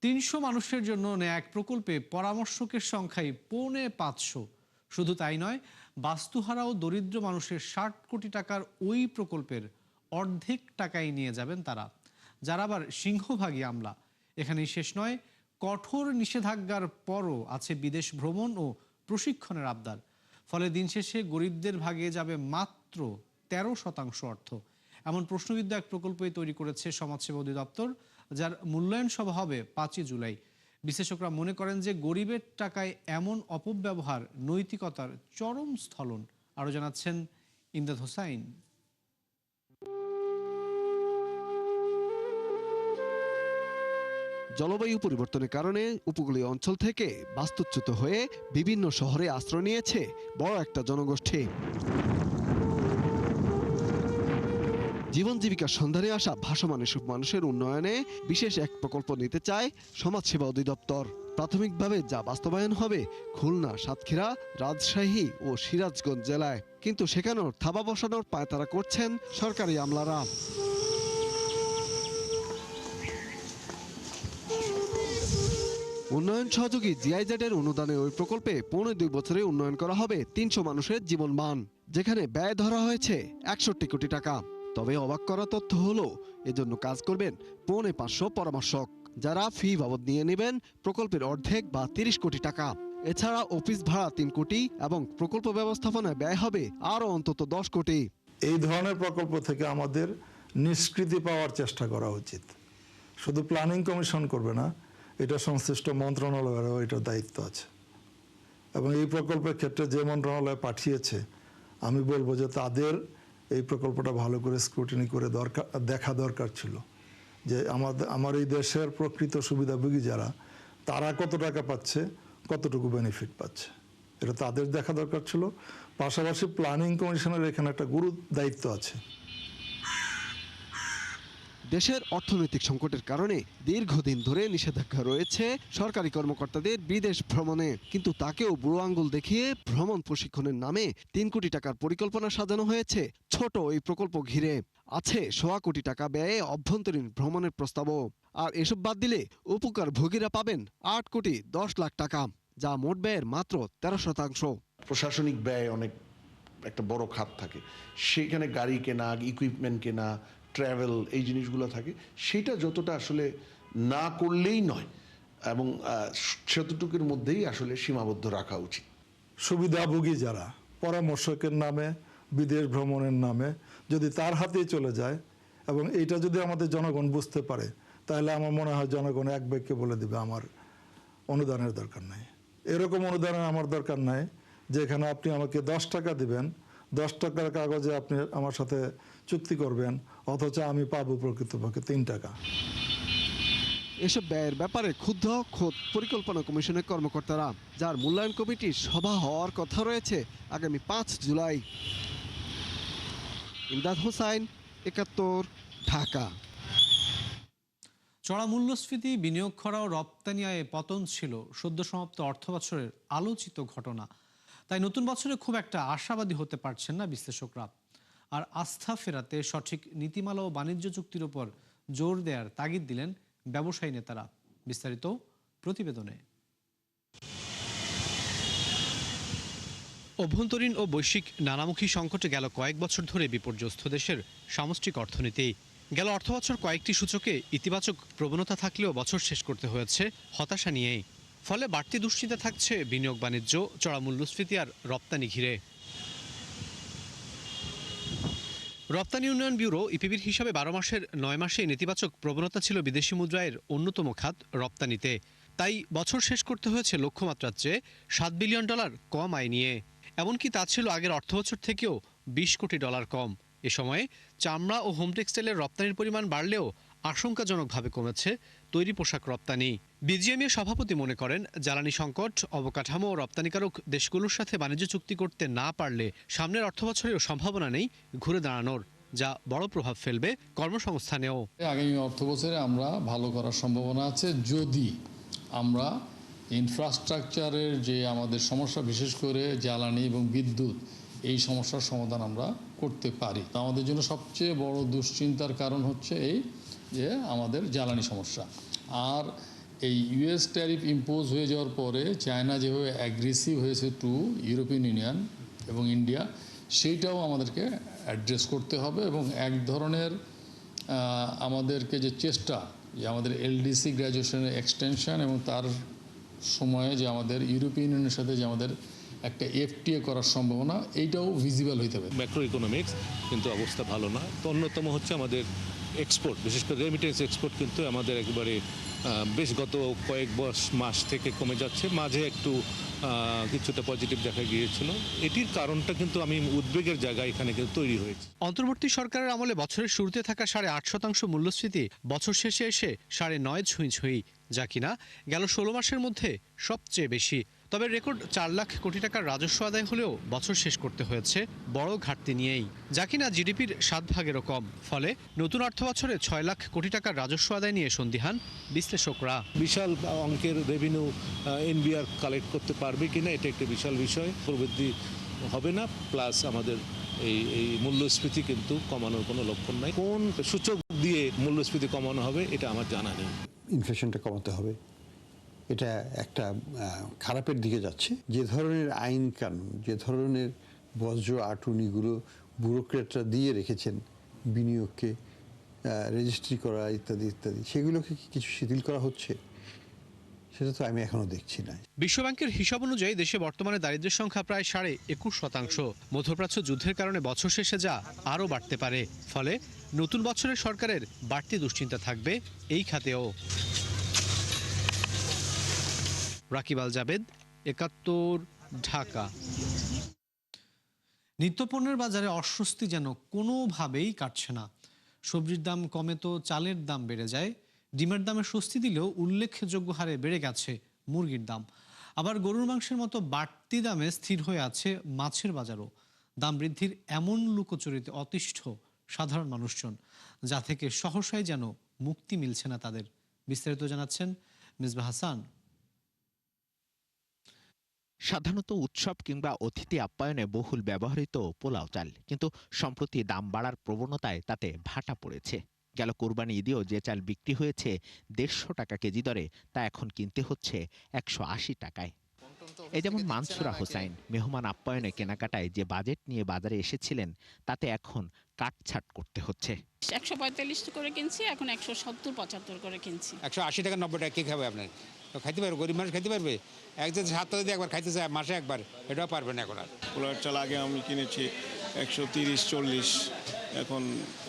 ৩০০ মানুষের জন্য নেয়া এক প্রকল্পে পরামর্শকের সংখ্যাই ৫৫০। শুধু তাই নয়, বাস্তুহারা ও দরিদ্র মানুষের ৬০ কোটি টাকার ওই প্রকল্পের অর্ধেক টাকাই নিয়ে যাবেন তারা, যারা আবার সিংহভাগই আমলা। এখানেই শেষ নয়, কঠোর নিষেধাজ্ঞার পরও আছে বিদেশ ভ্রমণ ও প্রশিক্ষণের আবদার। ফলে দিন শেষে গরিবদের ভাগে যাবে মাত্র ১৩% অর্থ। এমন প্রশ্নবিদ্ধ এক প্রকল্পই তৈরি করেছে সমাজসেবা অধিদপ্তর, যার মূল্যায়ন সভা হবে ৫ই জুলাই। বিশেষজ্ঞরা মনে করেন যে গরিবের টাকায় এমন অপব্যবহার নৈতিকতার চরম স্থলন। আরও জানাচ্ছেন ইমদাদ হোসাইন। জলবায়ু পরিবর্তনের কারণে উপকূলীয় অঞ্চল থেকে বাস্তুচ্যুত হয়ে বিভিন্ন শহরে আশ্রয় নিয়েছে বড় একটা জনগোষ্ঠী। জীবন জীবিকার সন্ধানে আসা ভাসমান এসব মানুষের উন্নয়নে বিশেষ এক প্রকল্প নিতে চায় সমাজসেবা অধিদপ্তর। প্রাথমিকভাবে যা বাস্তবায়ন হবে খুলনা, সাতক্ষীরা, রাজশাহী ও সিরাজগঞ্জ জেলায়, কিন্তু সেখানেও থাবা বসানোর পায়তারা করছেন সরকারি আমলারা। উন্নয়ন সহযোগী জিআইজেডের অনুদানে ওই প্রকল্পে ২.৫ বছরে উন্নয়ন করা হবে ৩০০ মানুষের জীবনমান, যেখানে ব্যয় ধরা হয়েছে ৬১ কোটি টাকা। তবে অবাক করা তথ্য হলো, এজন্য কাজ করবেন ৫৫০ পরামর্শক, যারা ফি বাবদ নিয়ে নেবেন প্রকল্পের অর্ধেক বা ৩০ কোটি টাকা। এছাড়া অফিস ভাড়া ৩ কোটি এবং প্রকল্প ব্যবস্থাপনায় ব্যয় হবে আরও অন্তত ১০ কোটি। এই ধরনের প্রকল্প থেকে আমাদের নিষ্কৃতি পাওয়ার চেষ্টা করা উচিত। শুধু প্ল্যানিং কমিশন করবে না, এটা সংশ্লিষ্ট মন্ত্রণালয়েরও এটার দায়িত্ব আছে। এবং এই প্রকল্পের ক্ষেত্রে যে মন্ত্রণালয় পাঠিয়েছে, আমি বলবো যে তাদের এই প্রকল্পটা ভালো করে স্ক্রুটিনি করে দেখা দরকার ছিল যে আমার এই দেশের প্রকৃত সুবিধাভোগী যারা, তারা কত টাকা পাচ্ছে, কতটুকু বেনিফিট পাচ্ছে, এটা তাদের দেখা দরকার ছিল। পাশাপাশি প্ল্যানিং কমিশনের এখানে একটা গুরু দায়িত্ব আছে। দেশের অর্থনৈতিক সংকটের কারণে দীর্ঘদিন ধরে নিষেধাজ্ঞা রয়েছে সরকারি কর্মকর্তাদের বিদেশ ভ্রমণে, কিন্তু তাকেও বুড়ো আঙ্গুল দেখিয়ে ভ্রমণ প্রশিক্ষণের নামে ৩ কোটি টাকার পরিকল্পনা সাজানো হয়েছে ছোট এই প্রকল্প ঘিরে। আছে ১.৫ কোটি টাকা ব্যয়ে অভ্যন্তরীণ ভ্রমণের প্রস্তাবও। আর এসব বাদ দিলে উপকার ভোগীরা পাবেন ৮ কোটি ১০ লাখ টাকা, যা মোট ব্যয়ের মাত্র ১৩%। প্রশাসনিক ব্যয় অনেক একটা বড় খাত থাকে, সেখানে গাড়ি কেনা, ইকুইপমেন্ট কেনা, ট্রাভেল, এই জিনিসগুলো থাকে, সেটা যতটা আসলে না করলেই নয় এবং সেতটুকুর মধ্যেই আসলে সীমাবদ্ধ রাখা উচিত। সুবিধাভোগী যারা পরামর্শকের নামে, বিদেশ ভ্রমণের নামে যদি তার হাতেই চলে যায় এবং এইটা যদি আমাদের জনগণ বুঝতে পারে, তাহলে আমার মনে হয় জনগণ এক বাক্যে বলে দিবে আমার অনুদানের দরকার নাই। এরকম অনুদানের আমার দরকার নাই যেখানে আপনি আমাকে ১০ টাকা দিবেন, ১০ টাকার কাগজে আপনি আমার সাথে চুক্তি করবেন, অথচ আমি পাবো প্রকৃতপক্ষে ৩ টাকা। এসব ব্যয়ের ব্যাপারে ক্ষুব্ধ খোদ পরিকল্পনা কমিশনের কর্মকর্তারা, যার মূল্যায়ন কমিটির সভা হওয়ার কথা রয়েছে আগামী ৫ জুলাই। ইমদাদ হোসাইন, ৭১, ঢাকা। চড়া মূল্যস্ফীতি, বিনিয়োগ খরা ও রপ্তানি আয়ে পতন ছিল সদ্য সমাপ্ত অর্থবছরের আলোচিত ঘটনা। তাই নতুন বছরে খুব একটা আশাবাদী হতে পারছেন না বিশ্লেষকরা। আর আস্থা ফেরাতে সঠিক নীতিমালা ও বাণিজ্য চুক্তির উপর জোর দেওয়ার তাগিদ দিলেন ব্যবসায়ী নেতারা। বিস্তারিত প্রতিবেদনে। অভ্যন্তরীণ ও বৈশ্বিক নানামুখী সংকটে গেল কয়েক বছর ধরে বিপর্যস্ত দেশের সামষ্টিক অর্থনীতি। গেল অর্থবছর কয়েকটি সূচকে ইতিবাচক প্রবণতা থাকলেও বছর শেষ করতে হয়েছে হতাশা নিয়েই। ফলে বাড়তি দুশ্চিন্তা থাকছে বিনিয়োগ বাণিজ্য, চড়া মূল্যস্ফীতি আর রপ্তানি ঘিরে। রপ্তানি উন্নয়ন ব্যুরো ইপিবির হিসাবে ১২ মাসের ৯ মাসে নেতিবাচক প্রবণতা ছিল বিদেশি মুদ্রায়ের অন্যতম খাত রপ্তানিতে। তাই বছর শেষ করতে হয়েছে লক্ষ্যমাত্রার চেয়ে $৭ বিলিয়ন কম আয় নিয়ে। এমনকি তা ছিল আগের অর্থবছর থেকেও $২০ কোটি কম। এ সময়ে চামড়া ও হোম টেক্সটাইলের রপ্তানির পরিমাণ বাড়লেও আশঙ্কাজনকভাবে কমেছে তৈরি পোশাক রপ্তানি। বিজিএমইএর সভাপতি মনে করেন, জ্বালানি সংকট, অবকাঠামো ও রপ্তানিকারক দেশগুলোর সাথে বাণিজ্য চুক্তি করতে না পারলে সামনের অর্থবছরেও সম্ভাবনা নেই ঘুরে দাঁড়ানোর, যা বড় প্রভাব ফেলবে কর্মসংস্থানেও। আগামী অর্থবছরে আমরা ভালো করার সম্ভাবনা আছে যদি আমরা ইনফ্রাস্ট্রাকচারের যে আমাদের সমস্যা, বিশেষ করে জ্বালানি এবং বিদ্যুৎ, এই সমস্যার সমাধান আমরা করতে পারি। আমাদের জন্য সবচেয়ে বড় দুশ্চিন্তার কারণ হচ্ছে এই যে আমাদের জ্বালানি সমস্যা। আর এই ইউএস ট্যারিফ ইম্পোজ হয়ে যাওয়ার পরে চায়না যেভাবে অ্যাগ্রেসিভ হয়েছে টু ইউরোপিয়ান ইউনিয়ন এবং ইন্ডিয়া, সেইটাও আমাদেরকে অ্যাড্রেস করতে হবে এবং এক ধরনের আমাদেরকে যে চেষ্টা যে আমাদের এলডিসি গ্র্যাজুয়েশনের এক্সটেনশন এবং তার সময়ে যে আমাদের ইউরোপিয়ান ইউনিয়নের সাথে যে আমাদের একটা এফটিএ করার সম্ভাবনা, এইটাও ভিজিবল হইতে হবে। ম্যাক্রো ইকোনমিক্স কিন্তু অবস্থা ভালো না। তো অন্যতম হচ্ছে আমাদের এক্সপোর্ট, বিশেষ করে রেমিটেন্স এক্সপোর্ট কিন্তু আমাদের একেবারে বেশ গত কয়েক মাস থেকে কমে যাচ্ছে, মাঝে একটু কিছুটা পজিটিভ দেখা গিয়েছিল। এটির কারণটা কিন্তু আমি উদ্বেগের জায়গা এখানে কিন্তু তৈরি হয়েছে। অন্তর্বর্তী সরকারের আমলে বছরের শুরুতে থাকা 8.5% মূল্যস্ফীতি বছর শেষে এসে 9.5 ছুঁই, যা কিনা গেল 16 মাসের মধ্যে সবচেয়ে বেশি। তবে রেকর্ড 4 লাখ কোটি টাকার রাজস্ব আদায় হলেও বছর শেষ করতে হয়েছে বড় ঘাটতি নিয়েই, যা কিনা জিডিপির 7 ভাগেরও কম। ফলে নতুন অর্থ বছরে 6 লাখ কোটি টাকার রাজস্ব আদায় নিয়ে সন্দিহান বিশ্লেষকরা। বিশাল অঙ্কের রেভিনিউ এনবিআর কালেক্ট করতে পারবে কিনা, এটা একটা বিশাল বিষয়। প্রবৃদ্ধি হবে না, প্লাস আমাদের এই মূল্যস্ফীতি কিন্তু কমানোর কোনো লক্ষণ নাই। কোন সূচক দিয়ে মূল্যস্ফীতি কমানো হবে এটা আমার জানা নেই। ইনফ্লেশনটা কমাতে হবে, এটা একটা খারাপের দিকে যাচ্ছে। যে ধরনের আইন কানুন, যে ধরনের বজ্র আটুনিগুলো ব্যুরোক্রেটরা দিয়ে রেখেছেন বিনিয়োগকে রেজিস্ট্রি করা ইত্যাদি ইত্যাদি, সেগুলোকে কিছু শিথিল করা হচ্ছে, সেটা তো আমি এখনো দেখছি না। বিশ্বব্যাংকের হিসাব অনুযায়ী দেশে বর্তমানে দারিদ্র্যের সংখ্যা প্রায় 21.5%। মধ্যপ্রাচ্য যুদ্ধের কারণে বছর শেষে যা আরও বাড়তে পারে। ফলে নতুন বছরে সরকারের বাড়তি দুশ্চিন্তা থাকবে এই খাতেও। রাকিব আল জাবেদ, 71, ঢাকা। নিত্যপণ্যের বাজারে অস্বস্তি যেন কোনোভাবেই কাটছে না। সবজির দাম কমে তো চালের দাম বেড়ে যায়। ডিমের দামে স্বস্তি দিলেও উল্লেখযোগ্য হারে বেড়ে গেছে মুরগির দাম। আবার গরুর মাংসের মতো বাড়তি দামে স্থির হয়ে আছে মাছের বাজারও। দাম বৃদ্ধির এমন লুকোচুরিতে অতিষ্ঠ সাধারণ মানুষজন, যা থেকে সহসাই যেন মুক্তি মিলছে না তাদের। বিস্তারিত জানাচ্ছেন মিসবাহ হাসান। সাধারণত উৎসব কিংবা অতিথি আপ্যায়নে বহুল ব্যবহৃত পোলাও চাল, কিন্তু সম্প্রতি দাম বাড়ার প্রবণতায় তাতে ভাটা পড়েছে। গেল কোরবানি ঈদেও যে চাল বিক্রি হয়েছে 150 টাকা কেজি দরে, তা এখন কিনতে হচ্ছে 180 টাকায়। এই যেমন মানসুরা হোসাইন মেহমান আপ্যায়নে কেনাকাটায় যে বাজেট নিয়ে বাজারে এসেছিলেন, তাতে এখন কাটছাট করতে হচ্ছে। 145 করে কিনছি, এখন 170-75 করে কিনছি। 180 টাকা 90 টাকা কে খাবে আপনার? তো খাইতে পারবে, গরিব মানুষ খাইতে পারবে? একজন সাতটা যদি একবার খাইতে চায় মাসে একবার, এটাও পারবে না এখন আর। পোলার চাল আগে আমি কিনেছি 130-40, এখন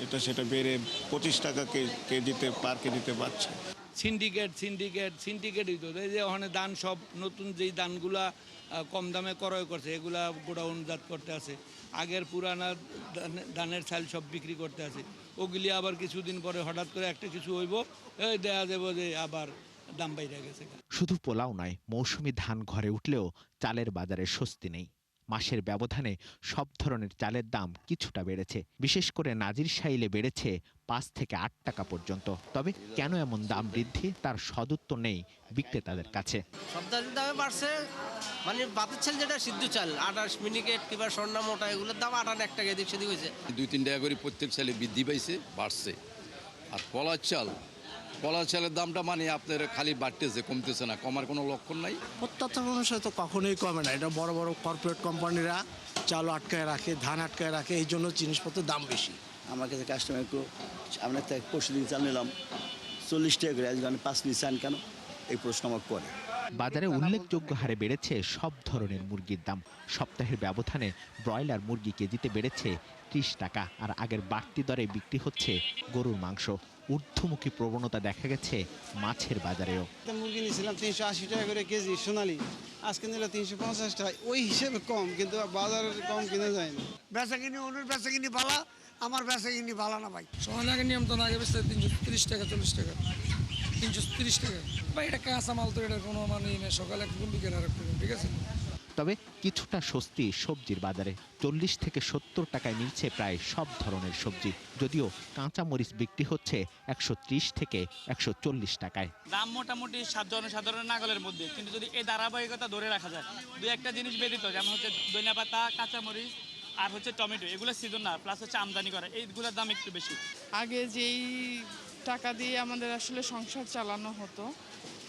এটা সেটা বেড়ে 25 টাকা কেজিতে পার কেজিতে পাচ্ছে। সিন্ডিকেট হইতো, এই যে ওখানে ধান সব নতুন যেই ধানগুলা কম দামে ক্রয় করছে, এগুলা গোডাউনজাত করতে আছে। আগের পুরানা ধানের চাল সব বিক্রি করতে আছে, ওগুলি আবার কিছুদিন পরে হঠাৎ করে একটা কিছু হইব, দেখা যাবো যে আবার দাম বাইরে গেছে। শুধু পোলাও নয়, মৌসুমি ধান ঘরে উঠলেও চালের বাজারে স্বস্তি নেই। মাসের ব্যবধানে সব ধরনের চালের দাম কিছুটা বেড়েছে। বিশেষ করে নাজির শাইলে বেড়েছে 5 থেকে 8 টাকা পর্যন্ত। তবে কেন এমন দাম বৃদ্ধি, তার সদুত্তর নেই বিক্রেতাদের কাছে। সব দামে বাড়ছে, মানে ভাতের চাল যেটা সিদ্ধ চাল 28 মিনিকেট কিংবা স্বর্ণা মোটা, এগুলোর দাম 58 টাকা এদিক সেদিক হয়েছে। 2-3 টাকা করে প্রত্যেক চালে বৃদ্ধি পাইছে, বাড়ছে। আর কলার চালের দামটা মানে আপনার খালি বাড়তেছে, কমতেছে না, কমার কোনো লক্ষণ নাই। প্রত্যেকটা মানুষের তো কখনোই কমে না। এটা বড় বড় কর্পোরেট কোম্পানিরা চাল আটকায় রাখে, ধান আটকায় রাখে, এই জন্য জিনিসপত্রের দাম বেশি। আমার কাছে কাস্টমার একটু, আপনার থেকে পরশু দিন চাল নিলাম 40 টাকা করে, আজকে 5 কেজি চান কেন, এই প্রশ্ন আমার করে। বাজারে উল্লেখযোগ্য হারে বেড়েছে সব ধরনের মুরগির দাম। সপ্তাহের ব্যবধানে ব্রয়লার মুরগি কেজিতে বেড়েছে 30 টাকা, আর আগের বাড়তি দরে বিক্রি হচ্ছে গরুর মাংস। ঊর্ধ্বমুখী প্রবণতা দেখা গেছে মাছের বাজারেও। মুরগি নিয়েছিলাম 380 টাকা করে কেজি সোনালি, আজকে নিলে 350 টাকা, ওই হিসেবে কম, কিন্তু বাজারের কম কিনা যায় না। বেচা কিনি, অনুর বেচা কিনি ভালো, আমার বেচা কিনি ভালো না ভাই। সোনাকে নিয়ম তো আগে বেচতে 330 টাকা 40 টাকা 330 টাকা ভাই, এটা কাঁচা মাল তো, এটা কোনো মানে নেই, সকালে একটা বিকেল আর একটা, ঠিক আছে। তবে কিছুটা স্বস্তি সবজির বাজারে। 40 থেকে 70 টাকায় মিলছে প্রায় সব ধরনের সবজি, যদিও কাঁচা মরিচ বিক্রি হচ্ছে 130 থেকে 140 টাকায়। দাম মোটামুটি সাধারণ নাগালের মধ্যে, কিন্তু যদি এই ধারাবাহিকতা ধরে রাখা যায়, দুই একটা জিনিস ব্যতীত, যেমন হচ্ছে ধনিয়া পাতা, কাঁচা মরিচ আর হচ্ছে টমেটো, এগুলো সিজন না, প্লাস হচ্ছে আমদানি করা, এইগুলোর দাম একটু বেশি। আগে যেই টাকা দিয়ে আমাদের আসলে সংসার চালানো হতো,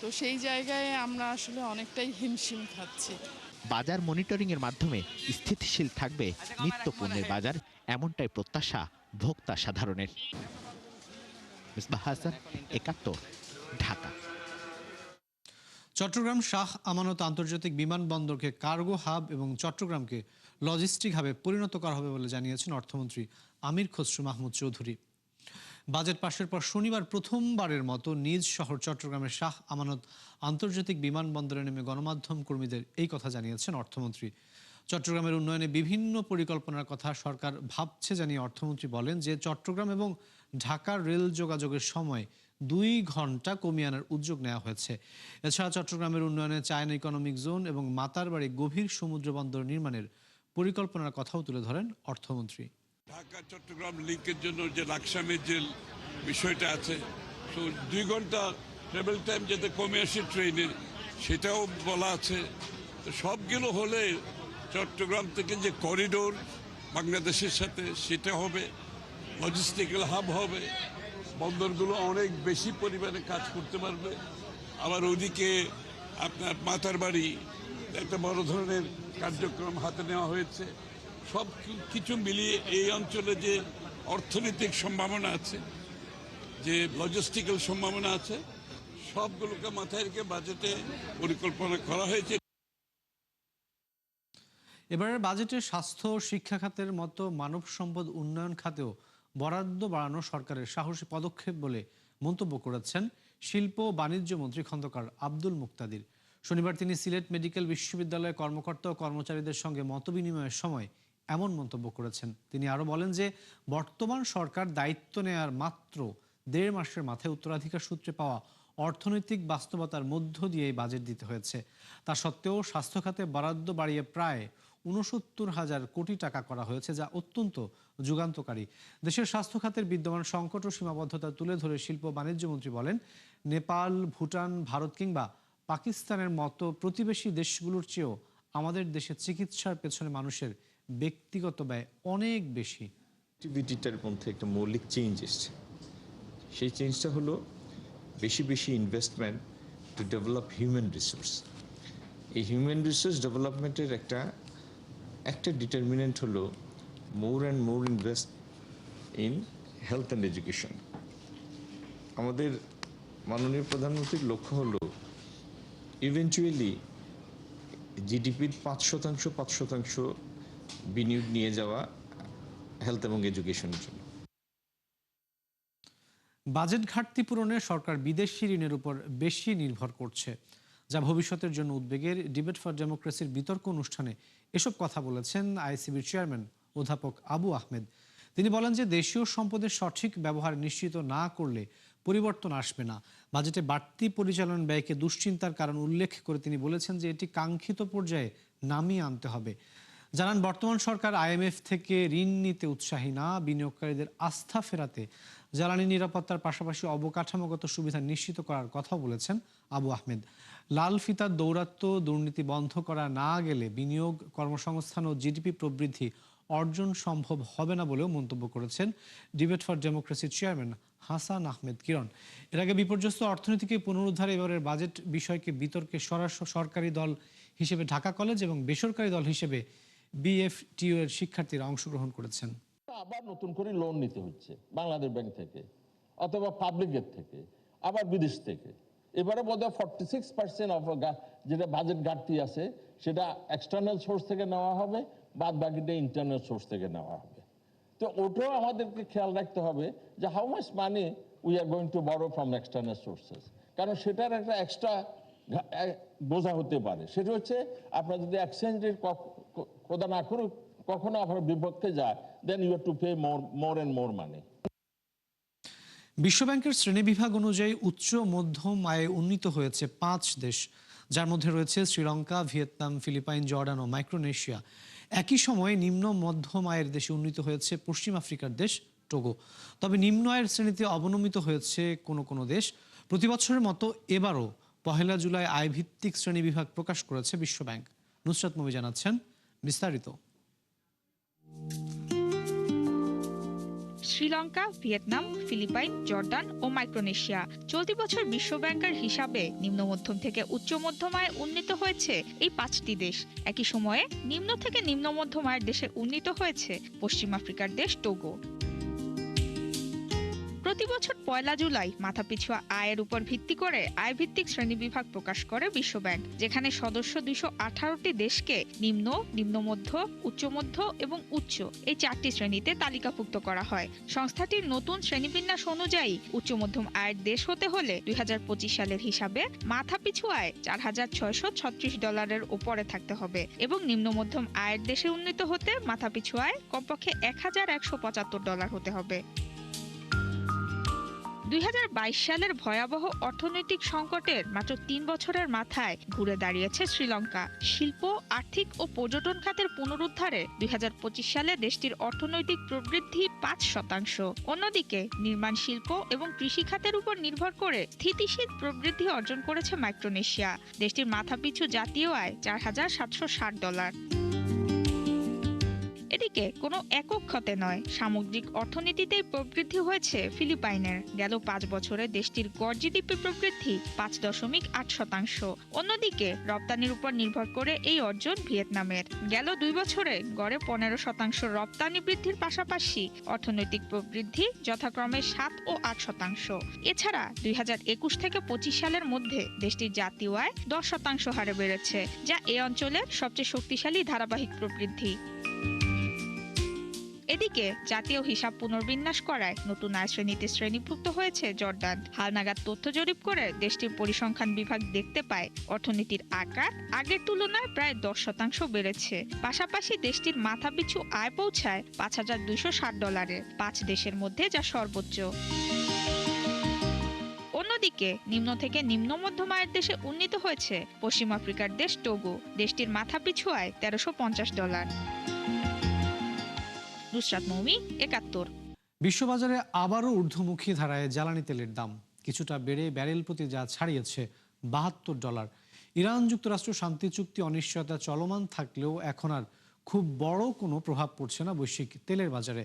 তো সেই জায়গায় আমরা আসলে অনেকটাই হিমশিম খাচ্ছি। বাজার মনিটরিং এর মাধ্যমে স্থিতিশীল থাকবে নিত্য পণ্যের বাজার, এমনটাই প্রত্যাশা ভোক্তা সাধারণের। মিসবাহ হাসান, ৭১, ঢাকা। চট্টগ্রাম শাহ আমানত আন্তর্জাতিক বিমানবন্দরকে কার্গো হাব এবং চট্টগ্রামকে লজিস্টিক হাবে পরিণত করা হবে বলে জানিয়েছেন অর্থমন্ত্রী আমির খসরু মাহমুদ চৌধুরী। বাজেট পাশের পর শনিবার প্রথমবারের মতো নিজ শহর চট্টগ্রামের শাহ আমানত আন্তর্জাতিক বিমানবন্দরে নেমে গণমাধ্যম কর্মীদের এই কথা জানিয়েছেন অর্থমন্ত্রী। চট্টগ্রামের উন্নয়নে বিভিন্ন পরিকল্পনার কথা সরকার ভাবছে জানিয়ে অর্থমন্ত্রী বলেন যে চট্টগ্রাম এবং ঢাকার রেল যোগাযোগের সময় 2 ঘন্টা কমিয়ে আনার উদ্যোগ নেওয়া হয়েছে। এছাড়া চট্টগ্রামের উন্নয়নে চায়না ইকোনমিক জোন এবং মাতারবাড়ি গভীর সমুদ্র বন্দর নির্মাণের পরিকল্পনার কথাও তুলে ধরেন অর্থমন্ত্রী। ঢাকা চট্টগ্রাম লিঙ্কের জন্য যে লাকসামের যে বিষয়টা আছে, তো 2 ঘন্টা ট্রাভেল টাইম যাতে কমে আসে ট্রেনে, সেটাও বলা আছে। তো সবগুলো হলে চট্টগ্রাম থেকে যে করিডোর বাংলাদেশের সাথে সেটা হবে, লজিস্টিক্যাল হাব হবে, বন্দরগুলো অনেক বেশি পরিমাণে কাজ করতে পারবে। আবার ওদিকে আপনার মাতারবাড়ি একটা বড় ধরনের কার্যক্রম হাতে নেওয়া হয়েছে। সব কিছু মিলিয়ে এই অঞ্চলে যে অর্থনৈতিক সম্ভাবনা আছে, যে লজিস্টিক্যাল সম্ভাবনা আছে, সবগুলোকে মাথায় রেখে বাজেটে পরিকল্পনা করা হয়েছে। এবারের বাজেটে স্বাস্থ্য ও শিক্ষা খাতের মতো মানব সম্পদ উন্নয়ন খাতেও বরাদ্দ বাড়ানো সরকারের সাহসী পদক্ষেপ বলে মন্তব্য করেছেন শিল্প ও বাণিজ্য মন্ত্রী খন্দকার আব্দুল মুক্তাদির। শনিবার তিনি সিলেট মেডিকেল বিশ্ববিদ্যালয়ের কর্মকর্তা ও কর্মচারীদের সঙ্গে মতবিনিময়ের সময় এমন মন্তব্য করেছেন। তিনি আরও বলেন যে বর্তমান সরকার দায়িত্ব নেয়ার মাত্র 1.5 মাসের মাথায় উত্তরাধিকার সূত্রে পাওয়া অর্থনৈতিক বাস্তবতার মধ্য দিয়ে এই বাজেট দিতে হয়েছে। তা সত্ত্বেও স্বাস্থ্য খাতে বরাদ্দ বাড়িয়ে প্রায় ৬৯,০০০ কোটি টাকা করা হয়েছে, যা অত্যন্ত যুগান্তকারী। দেশের স্বাস্থ্য খাতের বিদ্যমান সংকট ও সীমাবদ্ধতা তুলে ধরে শিল্প বাণিজ্য মন্ত্রী বলেন, নেপাল, ভুটান, ভারত কিংবা পাকিস্তানের মতো প্রতিবেশী দেশগুলোর চেয়েও আমাদের দেশে চিকিৎসার পেছনে মানুষের ব্যক্তিগত ব্যয় অনেক বেশি। অ্যাক্টিভিটিটার মধ্যে একটা মৌলিক চেঞ্জ এসছে। সেই চেঞ্জটা হলো বেশি বেশি investment to develop human resource. এই হিউম্যান রিসোর্স ডেভেলপমেন্টের একটা ডিটারমিনেন্ট হলো মোর and more invest in health and education. আমাদের মাননীয় প্রধানমন্ত্রীর লক্ষ্য হলো ইভেন্চুয়ালি জিডিপির 5% বিনিয়োগ নিয়ে যাওয়া হেলথ এবং এডুকেশনের জন্য। বাজেট ঘাটতি পূরণে সরকার বিদেশি ঋণের উপর বেশি নির্ভর করছে, যা ভবিষ্যতের জন্য উদ্বেগের। ডিবেট ফর ডেমোক্রেসির বিতর্ক অনুষ্ঠানে এসব কথা বলেছেন আইসিবির চেয়ারম্যান অধ্যাপক আবু আহমেদ। তিনি বলেন যে দেশীয় সম্পদের সঠিক ব্যবহার নিশ্চিত না করলে পরিবর্তন আসবে না। বাজেটে বাড়তি পরিচালন ব্যয়কে দুশ্চিন্তার কারণ উল্লেখ করে তিনি বলেছেন যে এটি কাঙ্ক্ষিত পর্যায়ে নামিয়ে আনতে হবে। জানান, বর্তমান সরকার আইএমএফ থেকে ঋণ নিতে উৎসাহী না। বিনিয়োগকারীদের আস্থা ফেরাতে জ্বালানি নিরাপত্তার পাশাপাশি অবকাঠামোগত সুবিধা নিশ্চিত করার কথাও বলেছেন আবু আহমেদ। লাল ফিতার দৌরাত্ম্য, দুর্নীতি বন্ধ করা না গেলে বিনিয়োগ, কর্মসংস্থান ও জিডিপি প্রবৃদ্ধি অর্জন সম্ভব হবে না বলেও মন্তব্য করেছেন ডিবেট ফর ডেমোক্রেসির চেয়ারম্যান হাসান আহমেদ কিরণ। এর আগে বিপর্যস্ত অর্থনীতিকে পুনরুদ্ধারে এবারের বাজেট বিষয়কে বিতর্কে সরকারি দল হিসেবে ঢাকা কলেজ এবং বেসরকারি দল হিসেবে বিএফটিইউ এর শিক্ষার্থীরা অংশগ্রহণ করেছেন। আবার নতুন করে লোন নিতে হচ্ছে বাংলাদেশ ব্যাংক থেকে অথবা পাবলিকের থেকে, আবার বিদেশ থেকে। এবারে বোধহয় 46% অফ যেটা বাজেট ঘাটতি আছে সেটা এক্সটার্নাল সোর্স থেকে নেওয়া হবে, বাদ বাকিটা ইন্টারনাল সোর্স থেকে নেওয়া হবে। তো ওটাও আমাদেরকে খেয়াল রাখতে হবে যে how much money we are going to borrow from external sources, কারণ সেটার একটা এক্সট্রা বোঝা হতে পারে। সেটা হচ্ছে আপনার যদি এক্সচেঞ্জ রেট কোথা না করুক, কখনো আপনার বিপক্ষে যায়, then you have to pay more and more money. বিশ্বব্যাংকের শ্রেণীবিভাগ অনুযায়ী উচ্চ মধ্যম আয়ে উন্নীত হয়েছে 5 দেশ, যার মধ্যে রয়েছে শ্রীলঙ্কা, ভিয়েতনাম, ফিলিপাইন, জর্ডান ও মাইক্রোনেশিয়া। একই সময়ে নিম্ন মধ্যম আয়ের দেশে উন্নীত হয়েছে পশ্চিম আফ্রিকার দেশ টোগো। তবে নিম্ন আয়ের শ্রেণীতে অবনমিত হয়েছে কোনো দেশ। প্রতি বছরের মতো এবারও 1 জুলাই আয়ভিত্তিক শ্রেণীবিভাগ প্রকাশ করেছে বিশ্বব্যাংক। নুসরাত মমি জানাচ্ছেন বিস্তারিত। শ্রীলঙ্কা, ভিয়েতনাম, ফিলিপাইন, জর্ডান ও মাইক্রোনেশিয়া। চলতি বছর বিশ্বব্যাংকের হিসাবে নিম্ন মধ্যম থেকে উচ্চ মধ্যম আয়ে উন্নীত হয়েছে এই 5টি দেশ। একই সময়ে নিম্ন থেকে নিম্ন মধ্যম আয়ের দেশে উন্নীত হয়েছে পশ্চিম আফ্রিকার দেশ টোগো। প্রতি বছর 1 জুলাই মাথাপিছু আয়ের উপর ভিত্তি করে আয়ভিত্তিক শ্রেণীবিভাগ প্রকাশ করে বিশ্বব্যাংক, যেখানে সদস্য 218টি দেশকে নিম্ন, নিম্নমধ্য, উচ্চমধ্য এবং উচ্চ এই 4টি শ্রেণীতে তালিকাভুক্ত করা হয়। সংস্থাটির নতুন শ্রেণীবিন্যাস অনুযায়ী উচ্চ মধ্যম আয়ের দেশ হতে হলে 2025 সালের হিসাবে মাথাপিছু আয় $4,636 উপরে থাকতে হবে এবং নিম্ন মধ্যম আয়ের দেশে উন্নীত হতে মাথাপিছু আয় কমপক্ষে $1,175 হতে হবে। 2022 সালের ভয়াবহ অর্থনৈতিক সংকটের মাত্র 3 বছরের মাথায় ঘুরে দাঁড়িয়েছে শ্রীলঙ্কা। শিল্প, আর্থিক ও পর্যটন খাতের পুনরুদ্ধারে 2025 সালে দেশটির অর্থনৈতিক প্রবৃদ্ধি 5%। অন্যদিকে নির্মাণ শিল্প এবং কৃষি খাতের উপর নির্ভর করে স্থিতিশীল প্রবৃদ্ধি অর্জন করেছে মাইক্রোনেশিয়া। দেশটির মাথাপিছু জাতীয় আয় $4,760। এদিকে কোনো একক খাতে নয়, সামগ্রিক অর্থনীতিতেই প্রবৃদ্ধি হয়েছে ফিলিপাইনের। গেল 5 বছরে দেশটির গড় জিডিপি প্রবৃদ্ধি 5.8%। অন্যদিকে রপ্তানির উপর নির্ভর করে এই অর্জন ভিয়েতনামের। গেল 2 বছরে গড়ে 15% রপ্তানি বৃদ্ধির পাশাপাশি অর্থনৈতিক প্রবৃদ্ধি যথাক্রমে 7 ও 8%। এছাড়া 2021 থেকে 25 সালের মধ্যে দেশটির জাতীয় আয় 10% হারে বেড়েছে, যা এই অঞ্চলের সবচেয়ে শক্তিশালী ধারাবাহিক প্রবৃদ্ধি। এদিকে জাতীয় হিসাব পুনর্বিন্যাস করায় নতুন আয় শ্রেণীতে শ্রেণীভুক্ত হয়েছে জর্ডান। হালনাগাদ তথ্য জরিপ করে দেশটির পরিসংখ্যান বিভাগ দেখতে পায় অর্থনীতির আকার আগের তুলনায় প্রায় 10% বেড়েছে। পাশাপাশি দেশটির মাথাপিছু আয় পৌঁছায় $5,260, 5 দেশের মধ্যে যা সর্বোচ্চ। অন্যদিকে নিম্ন থেকে নিম্ন মধ্যম আয়ের দেশে উন্নীত হয়েছে পশ্চিম আফ্রিকার দেশ টোগো। দেশটির মাথাপিছু আয় $1,350। নুসরাত মৌমি, 71। বিশ্ববাজারে আবারও ঊর্ধ্বমুখী ধারায় জ্বালানি তেলের দাম কিছুটা বেড়ে ব্যারেল প্রতি যা ছাড়িয়েছে $72। ইরান যুক্তরাষ্ট্র শান্তি চুক্তি অনিশ্চয়তা চলমান থাকলেও এখন আর খুব বড় কোনো প্রভাব পড়ছে না বৈশ্বিক তেলের বাজারে।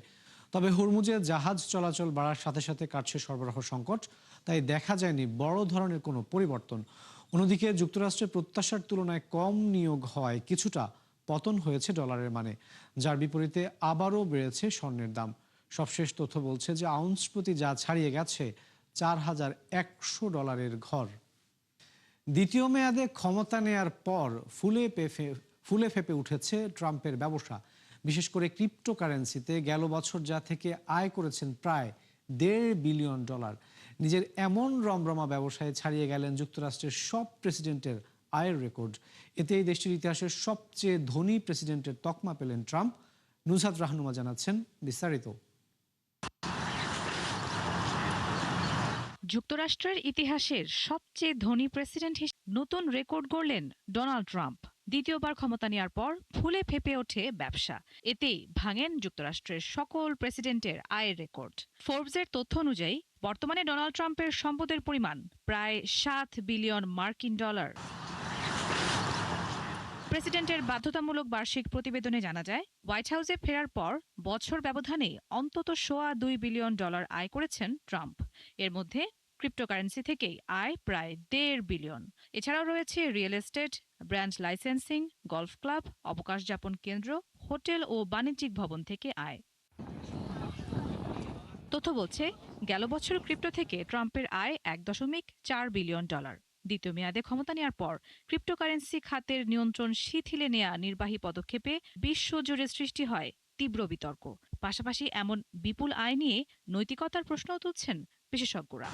তবে হরমুজে জাহাজ চলাচল বাড়ার সাথে সাথে কাটছে সরবরাহ সংকট, তাই দেখা যায়নি বড় ধরনের কোনো পরিবর্তন। অন্যদিকে যুক্তরাষ্ট্রের প্রত্যাশার তুলনায় কম নিয়োগ হওয়ায় কিছুটা পতন হয়েছে ডলারের মানে, যার বিপরীতে আবারও বেড়েছে স্বর্ণের দাম। সবশেষ তথ্য বলছে যে আউন্স প্রতি যা ছাড়িয়ে গেছে $4,100 ঘর। দ্বিতীয় মেয়াদে ক্ষমতা নেয়ার পর ফুলে ফেপে উঠেছে ট্রাম্পের ব্যবসা, বিশেষ করে ক্রিপ্টোকারেন্সিতে। গেল বছর যা থেকে আয় করেছেন প্রায় $1.5 বিলিয়ন। নিজের এমন রমরমা ব্যবসায় ছাড়িয়ে গেলেন যুক্তরাষ্ট্রের সব প্রেসিডেন্টের আয়ের রেকর্ড। এতেই দেশটির ইতিহাসের সবচেয়ে ধনী প্রেসিডেন্টের তকমা পেলেন ট্রাম্প। নুসরাত রাহনুমা জানাচ্ছেন বিস্তারিত। যুক্তরাষ্ট্রের ইতিহাসের সবচেয়ে ধনী প্রেসিডেন্ট হিসেবে নতুন রেকর্ড গড়লেন ডোনাল্ড ট্রাম্প। দ্বিতীয়বার ক্ষমতা নেওয়ার পর ফুলে ফেপে ওঠে ব্যবসা। এতেই ভাঙেন যুক্তরাষ্ট্রের সকল প্রেসিডেন্টের আয়ের রেকর্ড। ফোর্বসের তথ্য অনুযায়ী বর্তমানে ডোনাল্ড ট্রাম্পের সম্পদের পরিমাণ প্রায় $7 বিলিয়ন। প্রেসিডেন্টের বাধ্যতামূলক বার্ষিক প্রতিবেদনে জানা যায়, হোয়াইট হাউসে ফেরার পর বছর ব্যবধানে অন্তত $2 বিলিয়ন আয় করেছেন ট্রাম্প। এর মধ্যে ক্রিপ্টোকারেন্সি থেকেই আয় প্রায় $1.5 বিলিয়ন। এছাড়াও রয়েছে real estate, brand licensing, golf club, অবকাশ যাপন কেন্দ্র, হোটেল ও বাণিজ্যিক ভবন থেকে আয়। তথ্য বলছে, গেল বছর ক্রিপ্টো থেকে ট্রাম্পের আয় $1.4 বিলিয়ন। দ্বিতীয় মেয়াদে ক্ষমতা নেওয়ার পর ক্রিপ্টোকারেন্সি খাতের নিয়ন্ত্রণ শিথিলে নেয়া নির্বাহী পদক্ষেপে বিশ্বজুড়ে সৃষ্টি হয় তীব্র বিতর্ক। পাশাপাশি এমন বিপুল আয় নিয়ে নৈতিকতার প্রশ্নও তুলছেন বিশেষজ্ঞরা।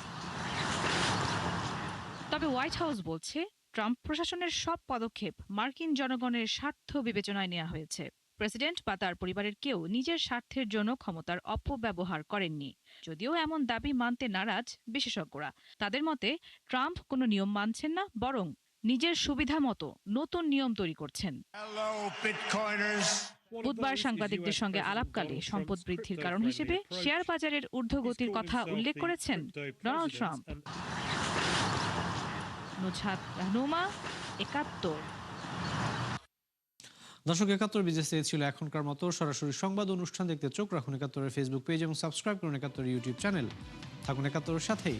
তবে হোয়াইট হাউস বলছে, ট্রাম্প প্রশাসনের সব পদক্ষেপ মার্কিন জনগণের স্বার্থ বিবেচনায় নেওয়া হয়েছে। প্রেসিডেন্ট বা তার পরিবারের কেউ নিজের স্বার্থের জন্য ক্ষমতার অপব্যবহার করেননি। যদিও এমন দাবি মানতে নারাজ বিশেষজ্ঞরা। তাদের মতে, ট্রাম্প কোনো নিয়ম মানছেন না, বরং নিজের সুবিধা মতো নতুন নিয়ম তৈরি করছেন। বুধবার সাংবাদিকদের সঙ্গে আলাপকালে সম্পদ বৃদ্ধির কারণ হিসেবে শেয়ার বাজারের ঊর্ধ্বগতির কথা উল্লেখ করেছেন ডোনাল্ড ট্রাম্প। নুসরাত রাহনুমা, 71। দর্শক, ৭১ বিজেসি ছিল এখনকার মতো। সরাসরি সংবাদ অনুষ্ঠান দেখতে চোখ রাখুন ৭১-এর ফেসবুক পেজ এবং সাবস্ক্রাইব করুন ৭১ ইউটিউব চ্যানেল। থাকুন ৭১-এর সাথেই।